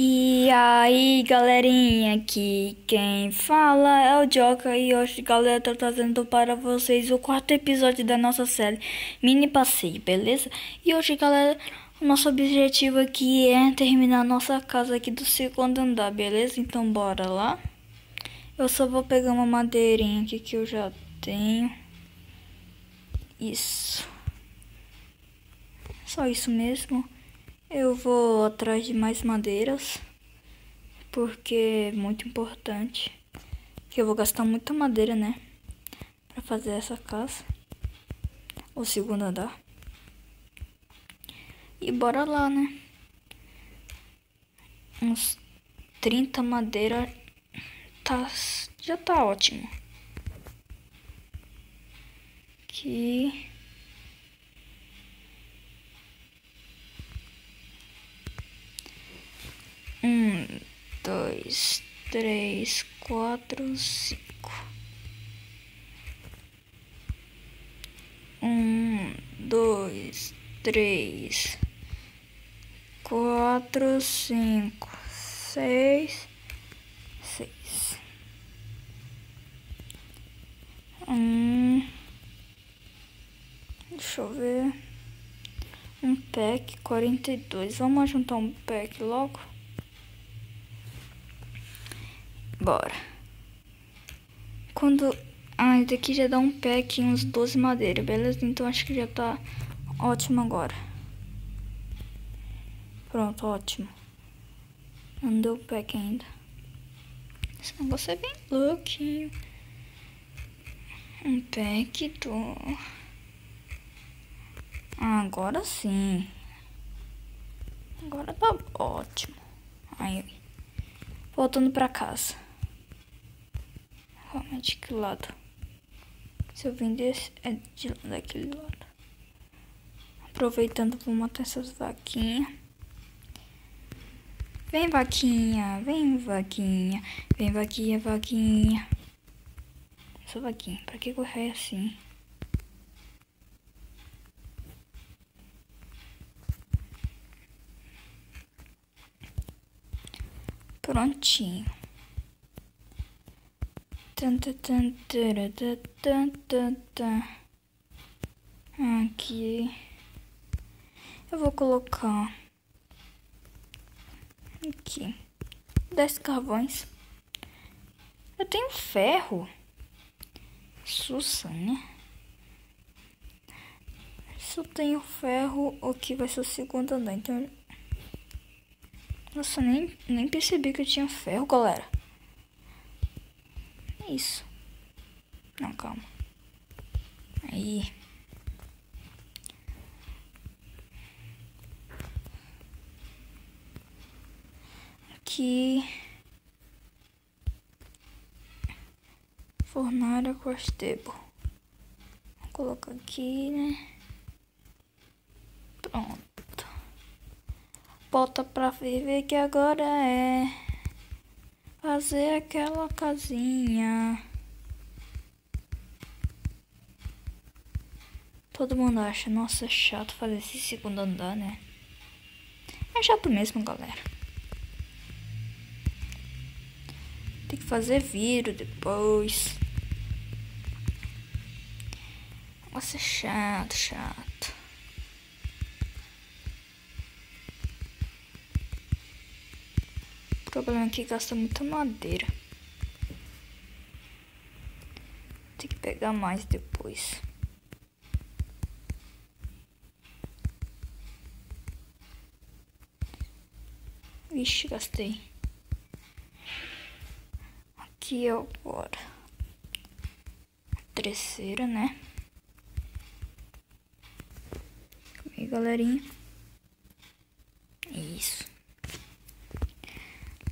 E aí, galerinha, aqui quem fala é o Joca e hoje, galera, tô trazendo para vocês o quarto episódio da nossa série Mini Passeio, beleza? E hoje, galera, o nosso objetivo aqui é terminar a nossa casa aqui do segundo andar, beleza? Então, bora lá. Eu só vou pegar uma madeirinha aqui que eu já tenho. Isso. Só isso mesmo. Eu vou atrás de mais madeiras, porque é muito importante. Que eu vou gastar muita madeira, né? Pra fazer essa casa. O segundo andar. E bora lá, né? Uns 30 madeira já tá ótimo. Aqui. Dois, três, quatro, cinco. Dois, três, quatro, cinco, seis. Deixa eu ver. Um pack 42. Vamos juntar um pack logo? Bora. Esse daqui já dá um pack uns 12 madeira, beleza? Então acho que já tá ótimo agora. Pronto, ótimo. Não deu pack ainda. Esse negócio é bem louquinho. Um pack do... agora sim. Agora tá ótimo. Aí, voltando pra casa. Realmente, que lado? Se eu vim desse, é daquele lado. Aproveitando, vou matar essas vaquinhas. Vem, vaquinha, vem, vaquinha. Vem, vaquinha, vaquinha. Essa vaquinha, pra que correr assim? Prontinho. Aqui eu vou colocar aqui 10 carvões. Eu tenho ferro. Sussa, né? Se eu tenho ferro, o que vai ser o segundo andar. Então, nossa, nem percebi que eu tinha ferro, galera. Isso. Não, calma. Aí. Aqui. Fornalha Crostable. Vou colocar aqui, né? Pronto. Bota pra ferver que agora é fazer aquela casinha. Todo mundo acha, nossa, é chato fazer esse segundo andar, né? É chato mesmo, galera. Tem que fazer vidro depois. Nossa, é chato. O problema é que gasta muita madeira. Tem que pegar mais depois. Vixe, gastei. Aqui agora. Terceira, né? Calma aí, galerinha. Isso.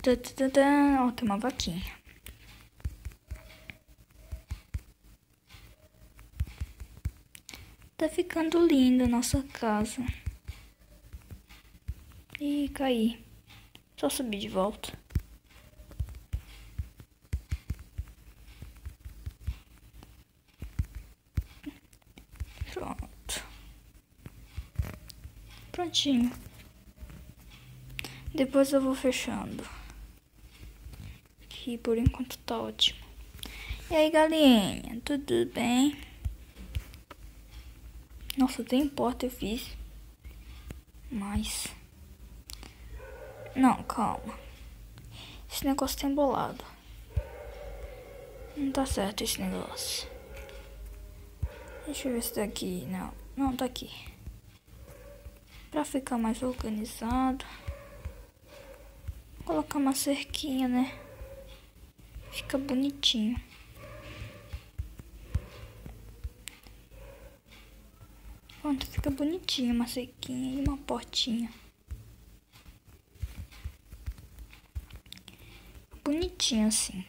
Ó, tem uma vaquinha. Tá ficando linda a nossa casa. Ih, caí. Só subir de volta. Pronto. Prontinho. Depois eu vou fechando. Que por enquanto tá ótimo. E aí, galinha, tudo bem? Nossa, tem porta eu fiz. Mas... Não, calma. Esse negócio tá embolado. Não tá certo esse negócio. Deixa eu ver se daqui. Não, tá aqui. Pra ficar mais organizado. Vou colocar uma cerquinha, né? Fica bonitinho. Pronto, fica bonitinho uma cerquinha e uma portinha. Bonitinho assim.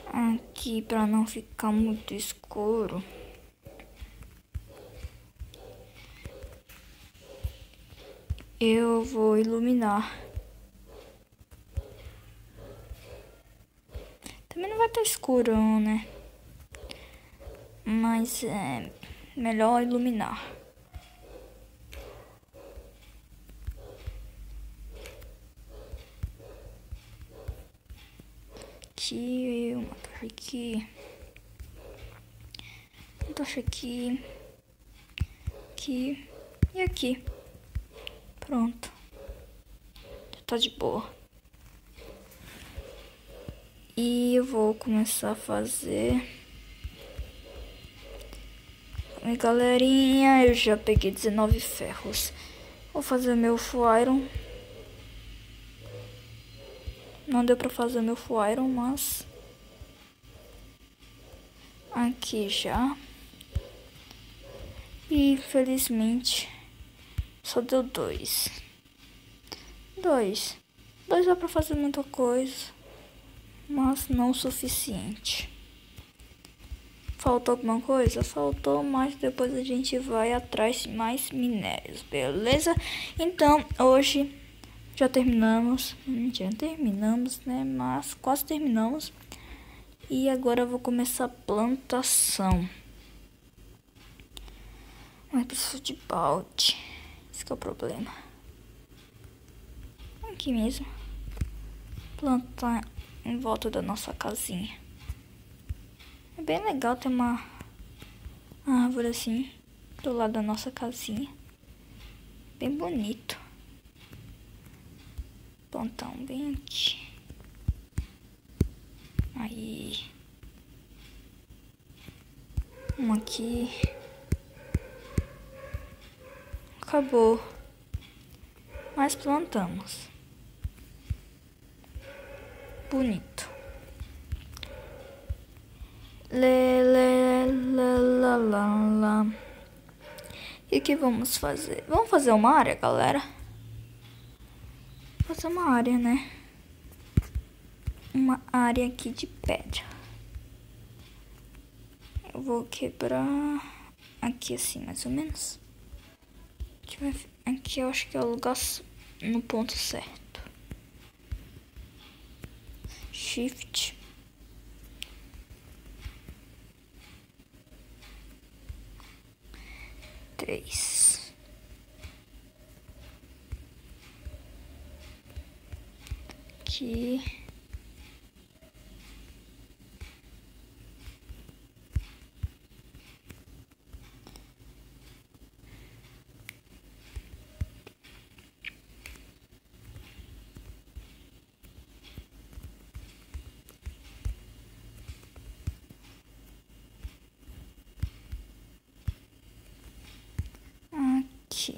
Aqui pra não ficar muito escuro. Eu vou iluminar. Também não vai estar escuro, né? Mas é melhor iluminar. Aqui, uma tocha aqui. Uma tocha aqui. Aqui. E aqui. Pronto. Já tá de boa. E eu vou começar a fazer. E galerinha, eu já peguei 19 ferros. Vou fazer meu full iron. Não deu pra fazer meu full iron, mas... Aqui já. E felizmente só deu 2. 2 dá pra fazer muita coisa, mas não o suficiente. Faltou alguma coisa? Faltou, mas depois a gente vai atrás de mais minérios, beleza? Então, hoje já terminamos. Mentira, terminamos, né? Mas quase terminamos. E agora eu vou começar a plantação. Mas preciso de balde. Esse que é o problema. Aqui mesmo. Plantar em volta da nossa casinha. É bem legal ter uma árvore assim do lado da nossa casinha. Bem bonito. Plantar um bem aqui. Aí. Um aqui. Acabou. Mas plantamos. Bonito. Lá. E o que vamos fazer? Vamos fazer uma área, galera? Vou fazer uma área, né? Uma área aqui de pedra. Eu vou quebrar aqui assim, mais ou menos. Aqui eu acho que é o lugar no ponto certo. Shift. Três. Aqui. Aqui.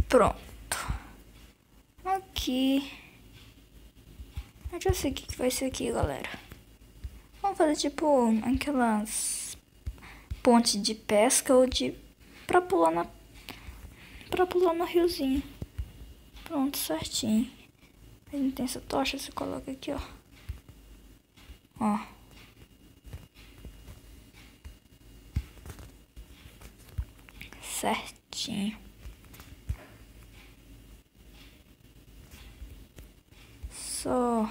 Pronto. Aqui. Eu já sei o que vai ser aqui, galera. Vamos fazer tipo aquelas pontes de pesca ou de pra pular no riozinho. Pronto, certinho. A gente tem essa tocha, você coloca aqui, ó. Ó. Certinho. Só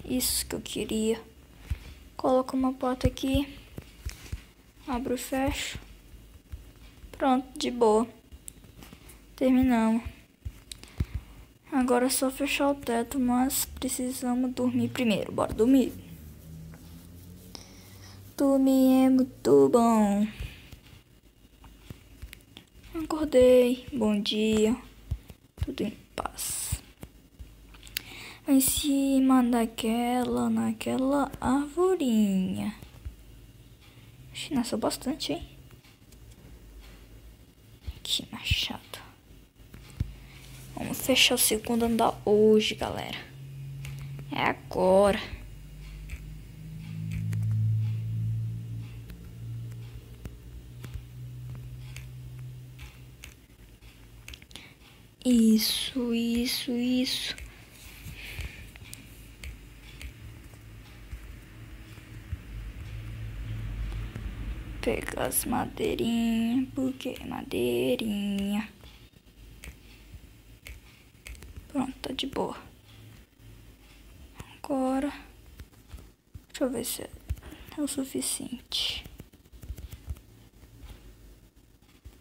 Isso que eu queria. Coloco uma porta aqui. Abro e fecho. Pronto, de boa. Terminamos. Agora é só fechar o teto, mas precisamos dormir primeiro. Bora dormir. Dormir é muito bom. Acordei. Bom dia. Tudo em paz. Em cima naquela arvorinha. Ixi, nasceu bastante, hein? Que machado. Vamos fechar o segundo andar hoje, galera. É agora. Isso. Pegar as madeirinhas, porque madeirinha. Pronto, tá de boa. Agora, deixa eu ver se é o suficiente.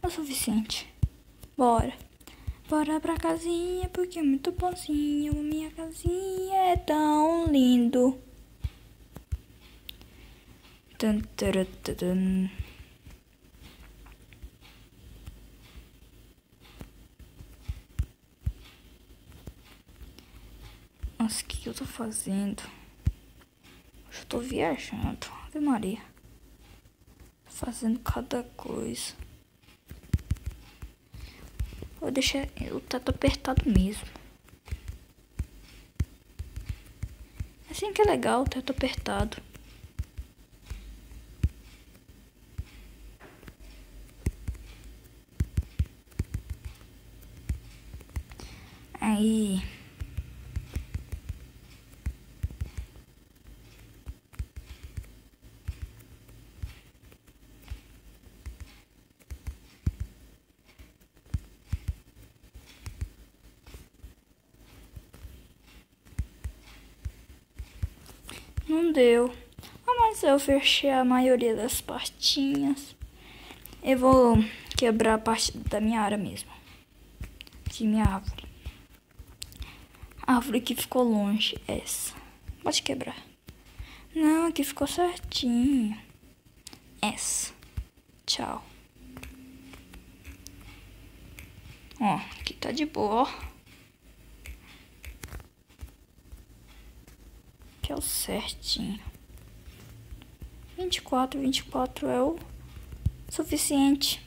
É o suficiente. Bora pra casinha, porque é muito bonzinho. Minha casinha é tão lindo. Tan, taran, taran. Nossa, o que eu tô fazendo? Eu tô viajando. Ave Maria. Fazendo cada coisa. Vou deixar o teto apertado mesmo. Assim que é legal, o teto apertado. Aí. Não deu. Mas eu fechei a maioria das partinhas. Eu vou quebrar a parte da minha área mesmo. Aqui, minha árvore. A árvore que ficou longe, essa. Pode quebrar. Não, aqui ficou certinho. Essa. Tchau. Ó, aqui tá de boa, ó. Aqui é o certinho. 24 é o suficiente.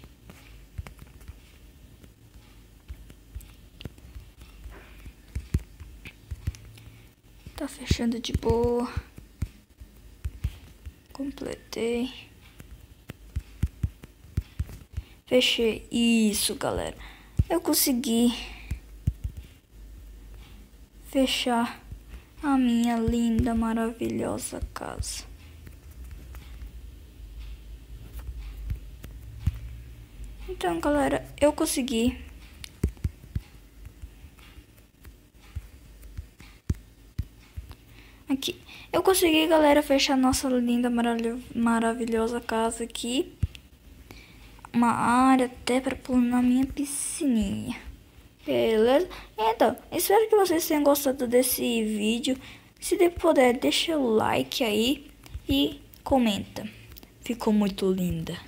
Tá fechando de boa. Completei. Fechei. Isso, galera. Eu consegui fechar a minha linda, maravilhosa casa. Então, galera, eu consegui. Aqui. Eu consegui, galera, fechar nossa linda, maravilhosa casa aqui. Uma área até para pular na minha piscininha. Beleza? Então, espero que vocês tenham gostado desse vídeo. Se puder, deixa o like aí e comenta. Ficou muito linda.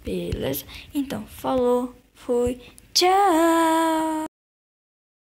Beleza? Então, falou, fui, tchau!